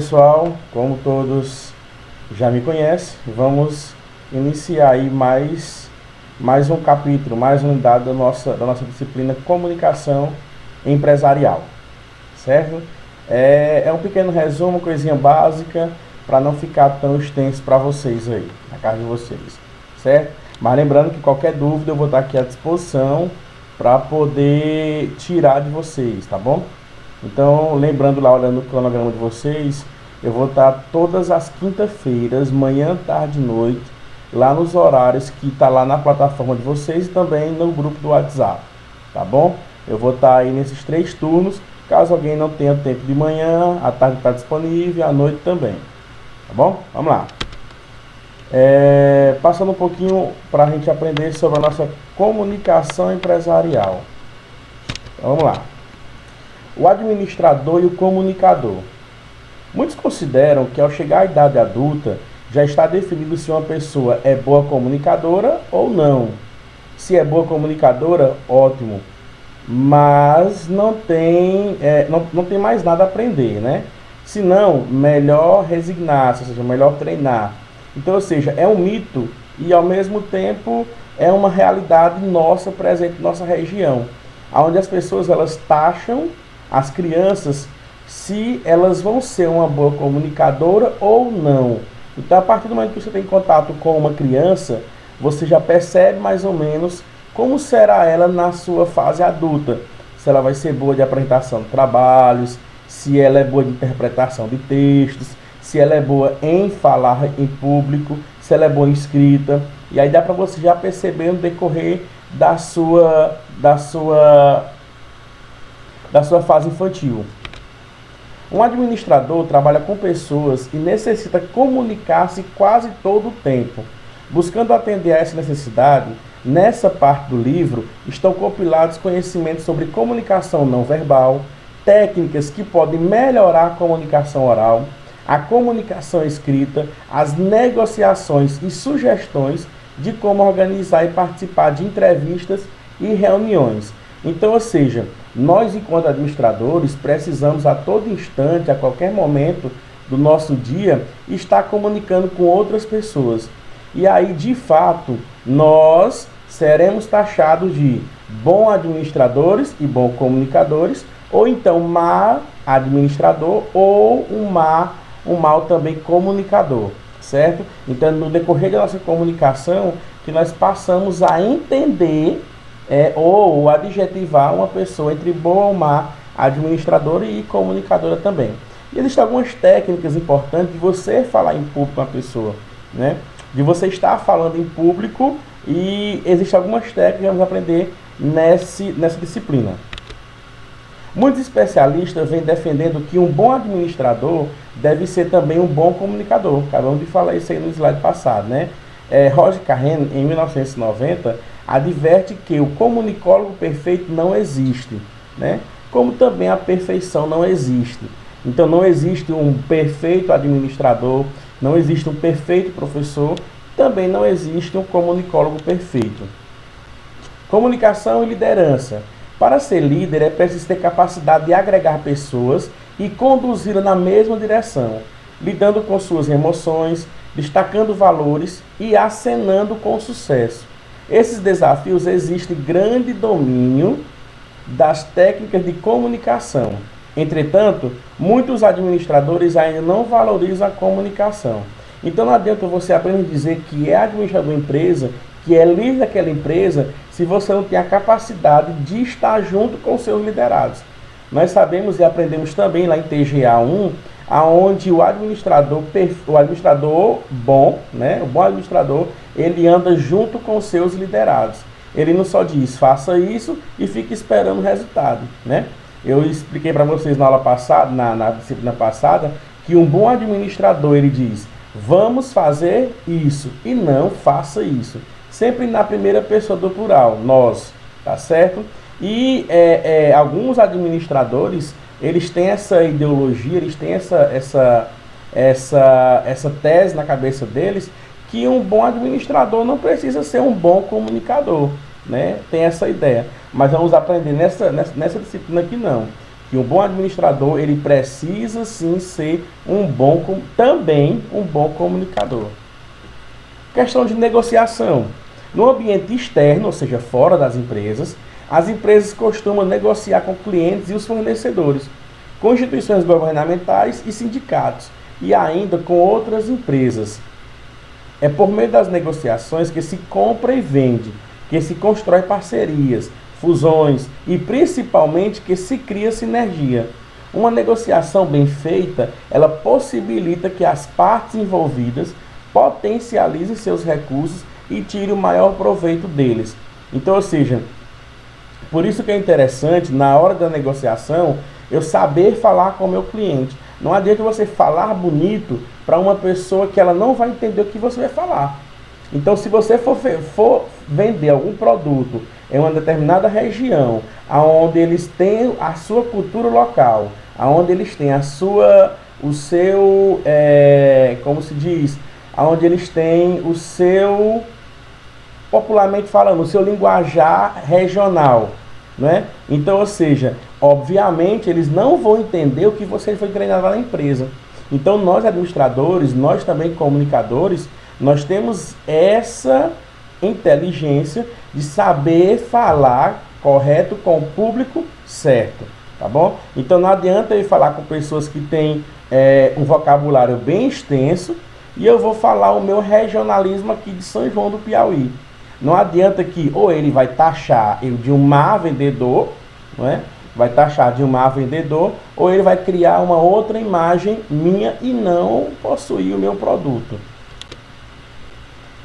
pessoal, como todos já me conhecem, vamos iniciar aí mais um capítulo, mais uma unidade da nossa disciplina Comunicação Empresarial, certo? É um pequeno resumo, coisinha básica, para não ficar tão extenso para vocês aí, na casa de vocês, certo? Mas lembrando que qualquer dúvida eu vou estar aqui à disposição para poder tirar de vocês, tá bom? Então, lembrando lá, olhando o cronograma de vocês, eu vou estar todas as quintas-feiras, manhã, tarde e noite, lá nos horários que está lá na plataforma de vocês e também no grupo do WhatsApp, tá bom? Eu vou estar aí nesses 3 turnos, caso alguém não tenha tempo de manhã, à tarde está disponível, à noite também, tá bom? Vamos lá. Passando um pouquinho para a gente aprender sobre a nossa comunicação empresarial. Então, vamos lá. O administrador e o comunicador. Muitos consideram que ao chegar à idade adulta, já está definido se uma pessoa é boa comunicadora ou não. Se é boa comunicadora, ótimo. Mas não tem mais nada a aprender, né? Se não, melhor resignar-se, ou seja, melhor treinar. Então, ou seja, é um mito e ao mesmo tempo é uma realidade nossa, presente em nossa região, onde as pessoas elas taxam as crianças se elas vão ser uma boa comunicadora ou não. Então, a partir do momento que você tem contato com uma criança, você já percebe mais ou menos como será ela na sua fase adulta. Se ela vai ser boa de apresentação de trabalhos, se ela é boa de interpretação de textos, se ela é boa em falar em público, se ela é boa em escrita. E aí dá para você já perceber no decorrer da sua fase infantil. Um administrador trabalha com pessoas e necessita comunicar-se quase todo o tempo. Buscando atender a essa necessidade, nessa parte do livro estão compilados conhecimentos sobre comunicação não verbal, técnicas que podem melhorar a comunicação oral, a comunicação escrita, as negociações e sugestões de como organizar e participar de entrevistas e reuniões. Então, ou seja, nós enquanto administradores precisamos a todo instante, a qualquer momento do nosso dia, estar comunicando com outras pessoas. E aí, de fato, nós seremos taxados de bons administradores e bons comunicadores, ou então má administrador ou um mau também comunicador, certo? Então, no decorrer da nossa comunicação, que nós passamos a entender ou adjetivar uma pessoa entre boa ou má administradora e comunicadora também. E existem algumas técnicas importantes de você falar em público com a pessoa, né? De você estar falando em público, e existem algumas técnicas que vamos aprender nessa disciplina. Muitos especialistas vêm defendendo que um bom administrador deve ser também um bom comunicador. Acabamos de falar isso aí no slide passado, né? Roger Carren, em 1990, adverte que o comunicólogo perfeito não existe, né? Como também a perfeição não existe. Então não existe um perfeito administrador, não existe um perfeito professor, também não existe um comunicólogo perfeito. Comunicação e liderança. Para ser líder é preciso ter capacidade de agregar pessoas e conduzi-las na mesma direção, lidando com suas emoções, destacando valores e acenando com sucesso. Esses desafios exigem grande domínio das técnicas de comunicação. Entretanto, muitos administradores ainda não valorizam a comunicação. Então não adianta você apenas dizer que é administrador da empresa, que é líder daquela empresa, se você não tem a capacidade de estar junto com seus liderados. Nós sabemos e aprendemos também lá em TGA 1, aonde o administrador bom, né, o bom administrador, ele anda junto com seus liderados. Ele não só diz, faça isso e fica esperando o resultado, né? Eu expliquei para vocês na aula passada, na disciplina passada, que um bom administrador, ele diz, vamos fazer isso e não faça isso. Sempre na primeira pessoa do plural, nós, tá certo? E alguns administradores, eles têm essa ideologia, eles têm essa tese na cabeça deles, que um bom administrador não precisa ser um bom comunicador, né? Tem essa ideia. Mas vamos aprender nessa disciplina aqui não. que um bom administrador, ele precisa sim ser também um bom comunicador. Questão de negociação. No ambiente externo, ou seja, fora das empresas, as empresas costumam negociar com clientes e os fornecedores, com instituições governamentais e sindicatos, e ainda com outras empresas. É por meio das negociações que se compra e vende, que se constrói parcerias, fusões e principalmente que se cria sinergia. Uma negociação bem feita, ela possibilita que as partes envolvidas potencializem seus recursos e tirem o maior proveito deles. Então, ou seja, por isso que é interessante, na hora da negociação, eu saber falar com o meu cliente. Não adianta você falar bonito para uma pessoa que ela não vai entender o que você vai falar. Então, se você for vender algum produto em uma determinada região, onde eles têm a sua cultura local, onde eles têm como se diz, onde eles têm o seu, popularmente falando, o seu linguajar regional, né? Então, ou seja, obviamente eles não vão entender o que você foi treinado lá na empresa. Então, nós administradores, nós também comunicadores, nós temos essa inteligência de saber falar correto com o público certo, tá bom? Então, não adianta eu falar com pessoas que têm um vocabulário bem extenso e eu vou falar o meu regionalismo aqui de São João do Piauí. Não adianta que ou ele vai taxar eu de um má vendedor, não é? Vai taxar de um má vendedor, ou ele vai criar uma outra imagem minha e não possuir o meu produto.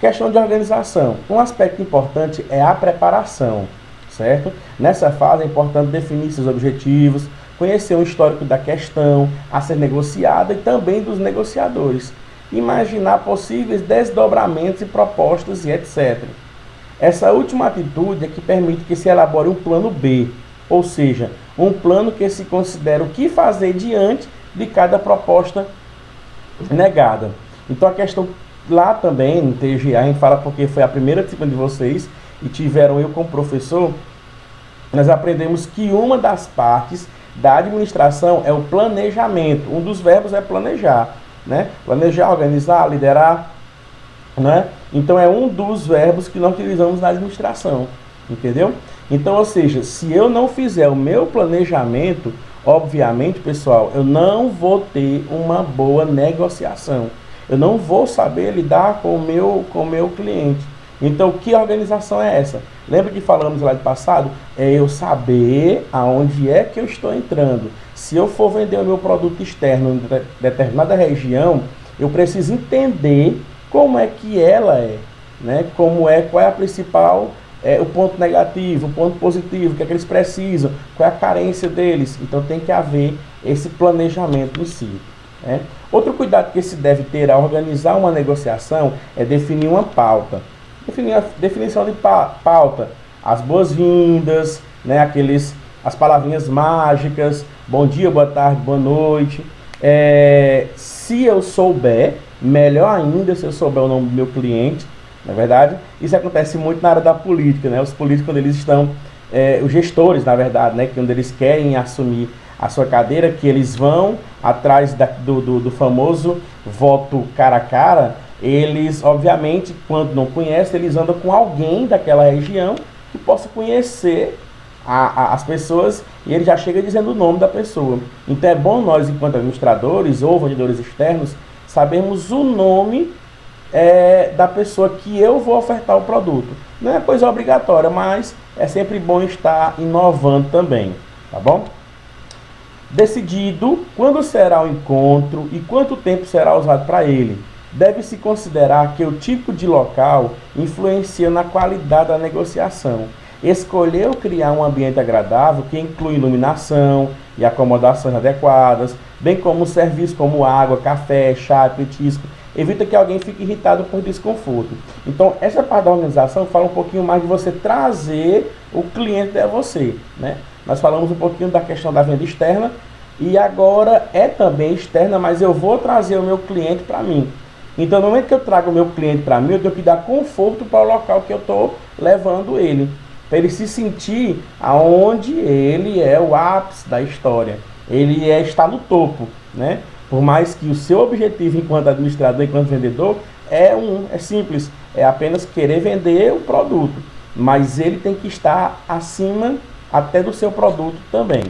Questão de organização. Um aspecto importante é a preparação, certo? Nessa fase é importante definir seus objetivos, conhecer o histórico da questão a ser negociada e também dos negociadores. Imaginar possíveis desdobramentos e propostas e etc. Essa última atitude é que permite que se elabore um plano B, ou seja, um plano que se considera o que fazer diante de cada proposta negada. Então a questão lá também, no TGA, a gente fala porque foi a primeira disciplina de vocês e tiveram eu como professor, nós aprendemos que uma das partes da administração é o planejamento. Um dos verbos é planejar, né? Planejar, organizar, liderar, né? Então é um dos verbos que nós utilizamos na administração, entendeu? Então, ou seja, se eu não fizer o meu planejamento, obviamente, pessoal, eu não vou ter uma boa negociação. Eu não vou saber lidar com o meu cliente. Então, que organização é essa? Lembra que falamos lá de passado? É eu saber aonde é que eu estou entrando. Se eu for vender o meu produto externo em determinada região, eu preciso entender como é que ela é, né? Qual é a principal, o ponto negativo, o ponto positivo, o que é que eles precisam, qual é a carência deles. Então tem que haver esse planejamento em si, né? Outro cuidado que se deve ter ao organizar uma negociação é definir uma pauta. Definir a definição de pauta, as boas-vindas, né? As palavrinhas mágicas, bom dia, boa tarde, boa noite. Se eu souber, melhor ainda se eu souber o nome do meu cliente, na verdade. Isso acontece muito na área da política, né? Os políticos, quando eles estão, os gestores, na verdade, né? Quando eles querem assumir a sua cadeira, que eles vão atrás do famoso voto cara a cara, eles, obviamente, quando não conhecem, eles andam com alguém daquela região que possa conhecer as pessoas, e ele já chega dizendo o nome da pessoa. Então é bom nós, enquanto administradores ou vendedores externos, sabermos o nome da pessoa que eu vou ofertar o produto. Não é coisa obrigatória, mas é sempre bom estar inovando também, tá bom? Decidido quando será o encontro e quanto tempo será usado para ele. Deve-se considerar que o tipo de local influencia na qualidade da negociação. Escolher ou criar um ambiente agradável que inclui iluminação e acomodações adequadas, bem como serviços como água, café, chá, petisco, evita que alguém fique irritado por desconforto. Então, essa parte da organização fala um pouquinho mais de você trazer o cliente a você, né? Nós falamos um pouquinho da questão da venda externa e agora é também externa, mas eu vou trazer o meu cliente para mim. Então, no momento que eu trago o meu cliente para mim, eu tenho que dar conforto para o local que eu estou levando ele. para ele se sentir aonde ele é o ápice da história. Ele está no topo, né? Por mais que o seu objetivo enquanto administrador, enquanto vendedor, é simples, é apenas querer vender o produto, mas ele tem que estar acima até do seu produto também.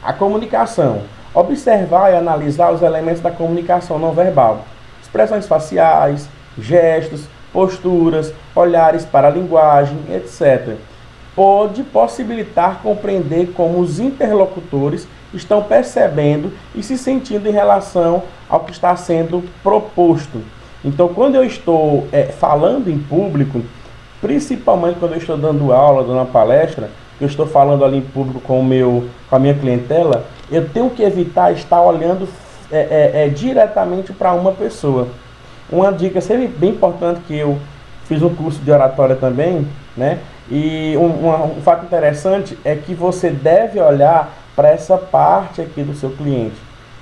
A comunicação. Observar e analisar os elementos da comunicação não verbal. Expressões faciais, gestos, posturas, olhares para a linguagem, etc. Pode possibilitar compreender como os interlocutores estão percebendo e se sentindo em relação ao que está sendo proposto. Então, quando eu estou falando em público, principalmente quando eu estou dando aula, dando uma palestra, eu estou falando ali em público com a minha clientela, eu tenho que evitar estar olhando diretamente para uma pessoa. Uma dica sempre bem importante, que eu fiz um curso de oratória também, né? E um fato interessante é que você deve olhar para essa parte aqui do seu cliente.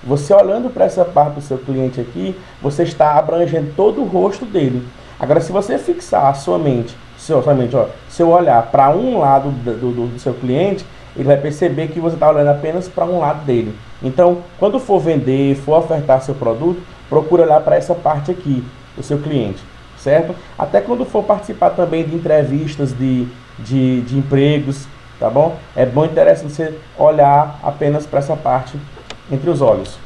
Você olhando para essa parte do seu cliente aqui, você está abrangendo todo o rosto dele. Agora, se você fixar a sua mente, seu olhar para um lado do seu cliente, ele vai perceber que você está olhando apenas para um lado dele. Então, quando for vender, for ofertar seu produto, procura olhar para essa parte aqui do seu cliente, certo? Até quando for participar também de entrevistas de empregos, tá bom? É bom e interessante você olhar apenas para essa parte entre os olhos.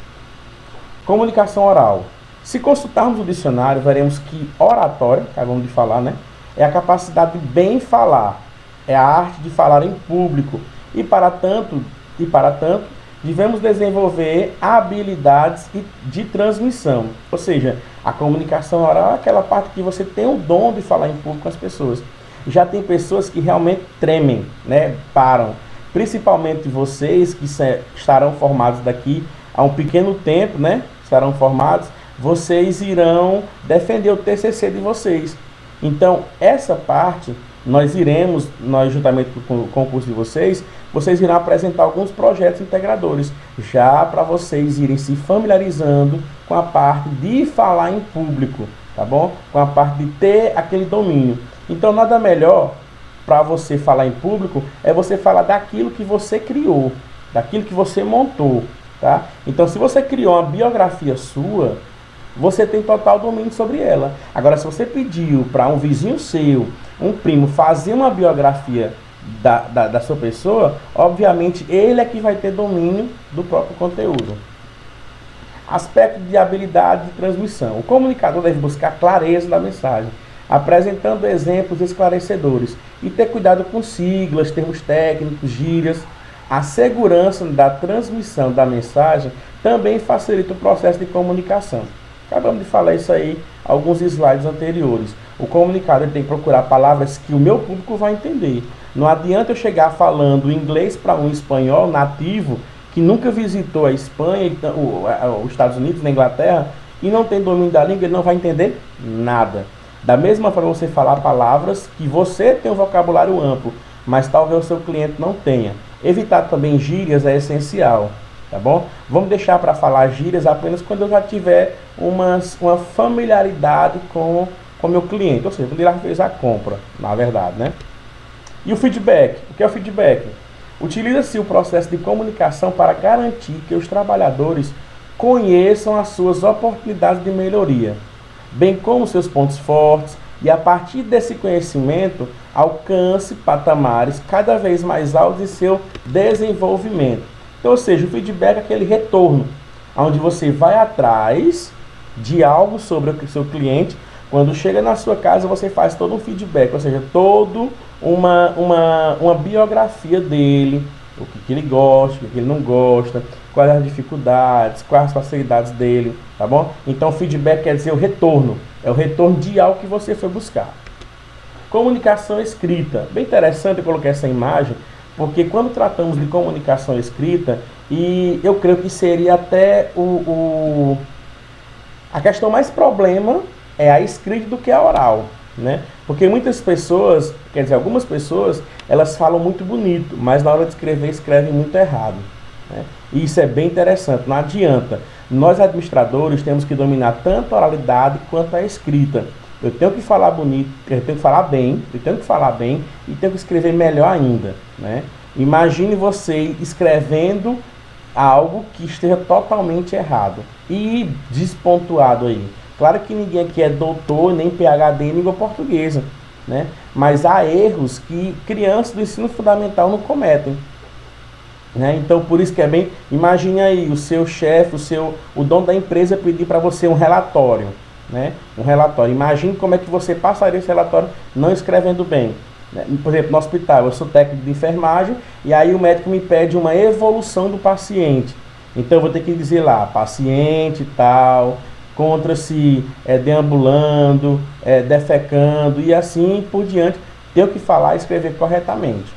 Comunicação oral. Se consultarmos o dicionário, veremos que oratória, que acabamos de falar, né? É a capacidade de bem falar, é a arte de falar em público. E para tanto, devemos desenvolver habilidades de transmissão. Ou seja, a comunicação oral é aquela parte que você tem o dom de falar em público com as pessoas. Já tem pessoas que realmente tremem, né? Param. Principalmente vocês que estarão formados daqui a um pequeno tempo, né? Estarão formados, vocês irão defender o TCC de vocês. Então, essa parte, nós juntamente com o concurso de vocês irão apresentar alguns projetos integradores, já para vocês irem se familiarizando com a parte de falar em público, tá bom? Com a parte de ter aquele domínio. Então, nada melhor para você falar em público é você falar daquilo que você criou, daquilo que você montou, tá? Então, se você criou uma biografia sua, você tem total domínio sobre ela. Agora, se você pediu para um vizinho seu, um primo, fazer uma biografia da sua pessoa, obviamente ele é que vai ter domínio do próprio conteúdo. Aspecto de habilidade de transmissão. O comunicador deve buscar clareza da mensagem, apresentando exemplos esclarecedores e ter cuidado com siglas, termos técnicos, gírias. A segurança da transmissão da mensagem também facilita o processo de comunicação. Acabamos de falar isso aí alguns slides anteriores. O comunicador tem que procurar palavras que o meu público vai entender. Não adianta eu chegar falando inglês para um espanhol nativo que nunca visitou a Espanha, os Estados Unidos, na Inglaterra, e não tem domínio da língua, ele não vai entender nada. Da mesma forma, você falar palavras que você tem um vocabulário amplo, mas talvez o seu cliente não tenha. Evitar também gírias é essencial, tá bom? Vamos deixar para falar gírias apenas quando eu já tiver uma familiaridade com o meu cliente, ou seja, quando ele já fez a compra, na verdade, né? E o feedback. O que é o feedback? Utiliza-se o processo de comunicação para garantir que os trabalhadores conheçam as suas oportunidades de melhoria, bem como seus pontos fortes, e a partir desse conhecimento alcance patamares cada vez mais altos em seu desenvolvimento. Então, ou seja, o feedback é aquele retorno, onde você vai atrás de algo sobre o seu cliente. Quando chega na sua casa, você faz todo um feedback, ou seja, toda uma biografia dele, o que ele gosta, o que ele não gosta, quais as dificuldades, quais as facilidades dele, tá bom? Então, o feedback quer dizer o retorno, é o retorno de algo que você foi buscar. Comunicação escrita. Bem interessante eu coloquei essa imagem, porque quando tratamos de comunicação escrita, e eu creio que seria até a questão mais problema é a escrita do que a oral, né? Porque muitas pessoas, quer dizer, algumas pessoas, elas falam muito bonito, mas na hora de escrever, escrevem muito errado, né? E isso é bem interessante, não adianta. Nós, administradores, temos que dominar tanto a oralidade quanto a escrita. Eu tenho que falar bonito, eu tenho que falar bem, eu tenho que falar bem e tenho que escrever melhor ainda, né? Imagine você escrevendo algo que esteja totalmente errado e despontuado aí. Claro que ninguém aqui é doutor, nem PhD em língua portuguesa, né? Mas há erros que crianças do ensino fundamental não cometem, né? Então, por isso que é bem... Imagine aí o seu chefe, o dono da empresa pedir para você um relatório, né? Um relatório. Imagine como é que você passaria esse relatório não escrevendo bem. Por exemplo, no hospital, eu sou técnico de enfermagem e aí o médico me pede uma evolução do paciente. Então eu vou ter que dizer lá, paciente tal, encontra-se deambulando, defecando e assim por diante. Tenho que falar e escrever corretamente.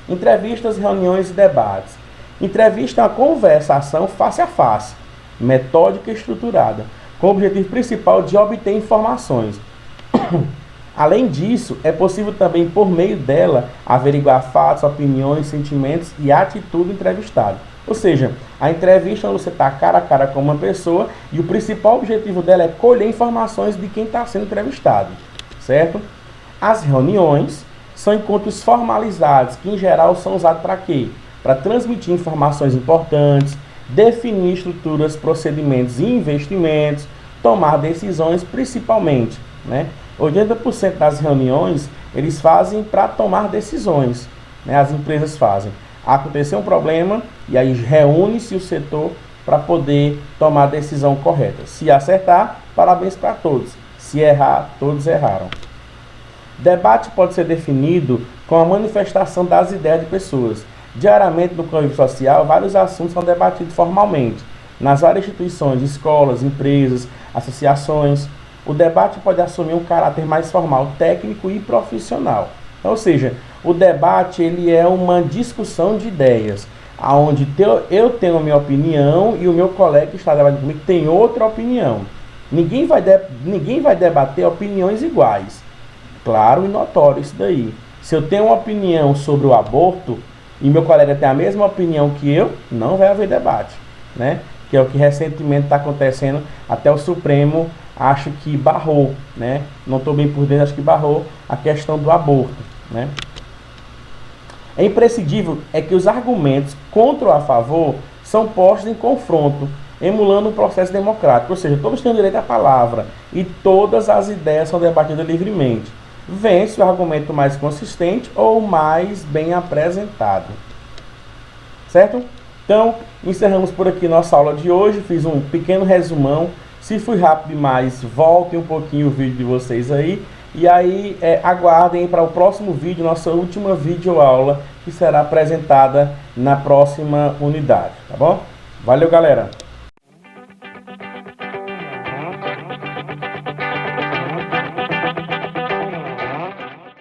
Entrevistas, reuniões e debates. Entrevista é uma conversação face a face, metódica e estruturada, com o objetivo principal de obter informações. Além disso, é possível também, por meio dela, averiguar fatos, opiniões, sentimentos e atitude do entrevistado. Ou seja, a entrevista é onde você está cara a cara com uma pessoa e o principal objetivo dela é colher informações de quem está sendo entrevistado, certo? As reuniões são encontros formalizados, que em geral são usados para quê? Para transmitir informações importantes, definir estruturas, procedimentos e investimentos, tomar decisões principalmente, né? 80% das reuniões eles fazem para tomar decisões, né? As empresas fazem. Aconteceu um problema e aí reúne-se o setor para poder tomar a decisão correta. Se acertar, parabéns para todos. Se errar, todos erraram. Debate pode ser definido com a manifestação das ideias de pessoas. Diariamente no convívio social, vários assuntos são debatidos formalmente, nas várias instituições, escolas, empresas, associações. O debate pode assumir um caráter mais formal, técnico e profissional. Ou seja, o debate ele é uma discussão de ideias, onde eu tenho a minha opinião e o meu colega que está debatendo comigo tem outra opinião. Ninguém vai debater opiniões iguais. Claro e notório isso daí. Se eu tenho uma opinião sobre o aborto e meu colega tem a mesma opinião que eu, não vai haver debate, né? Que é o que recentemente está acontecendo, até o Supremo acho que barrou, né? Não estou bem por dentro, acho que barrou a questão do aborto, né? É imprescindível que os argumentos contra ou a favor são postos em confronto, emulando um processo democrático, ou seja, todos têm direito à palavra e todas as ideias são debatidas livremente. Vence o argumento mais consistente ou mais bem apresentado. Certo? Então, encerramos por aqui nossa aula de hoje. Fiz um pequeno resumão. Se fui rápido demais, voltem um pouquinho o vídeo de vocês aí. E aí, aguardem para o próximo vídeo, nossa última videoaula, que será apresentada na próxima unidade. Tá bom? Valeu, galera!